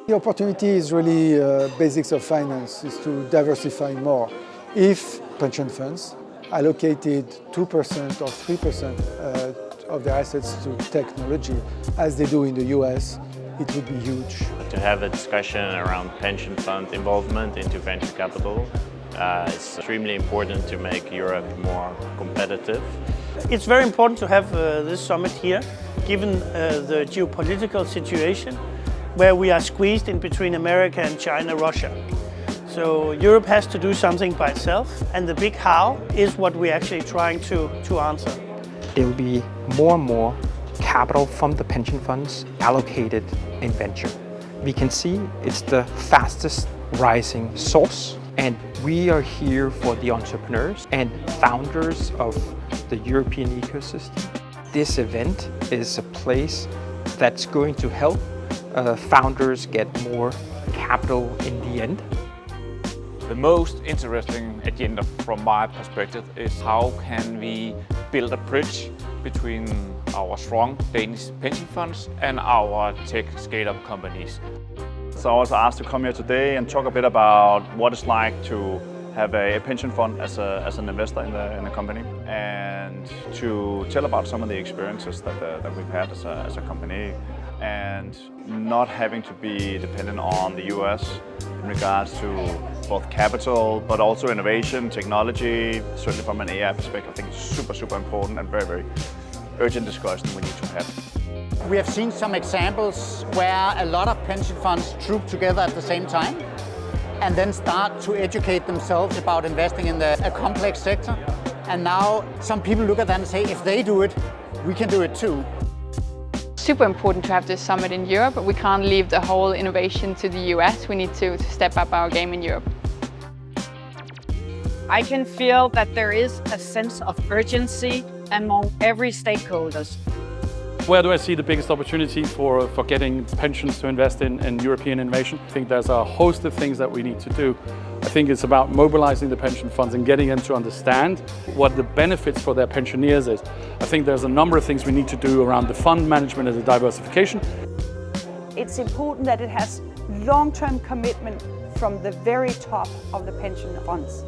The opportunity is really basics of finance, is to diversify more. If pension funds allocated 2% or 3% of their assets to technology, as they do in the US, it would be huge. To have a discussion around pension fund involvement into venture capital is extremely important to make Europe more competitive. It's very important to have this summit here, given the geopolitical situation where we are squeezed in between America and China, Russia. So Europe has to do something by itself, and the big how is what we're actually trying to answer. There will be more and more capital from the pension funds allocated in venture. We can see it's the fastest rising source, and we are here for the entrepreneurs and founders of the European ecosystem. This event is a place that's going to help founders get more capital in the end. The most interesting agenda from my perspective is how can we build a bridge between our strong Danish pension funds and our tech scale-up companies. So I was asked to come here today and talk a bit about what it's like to have a pension fund as an investor in the company, and to tell about some of the experiences that we've had as a company, and not having to be dependent on the US in regards to both capital, but also innovation, technology. Certainly from an AI perspective, I think it's super important and very urgent discussion we need to have. We have seen some examples where a lot of pension funds troop together at the same time and then start to educate themselves about investing in a complex sector. And now some people look at that and say, if they do it, we can do it too. Super important to have this summit in Europe, but we can't leave the whole innovation to the US. We need to step up our game in Europe. I can feel that there is a sense of urgency among every stakeholders. Where do I see the biggest opportunity for getting pensions to invest in European innovation? I think there's a host of things that we need to do. I think it's about mobilizing the pension funds and getting them to understand what the benefits for their pensioners is. I think there's a number of things we need to do around the fund management and the diversification. It's important that it has long-term commitment from the very top of the pension funds.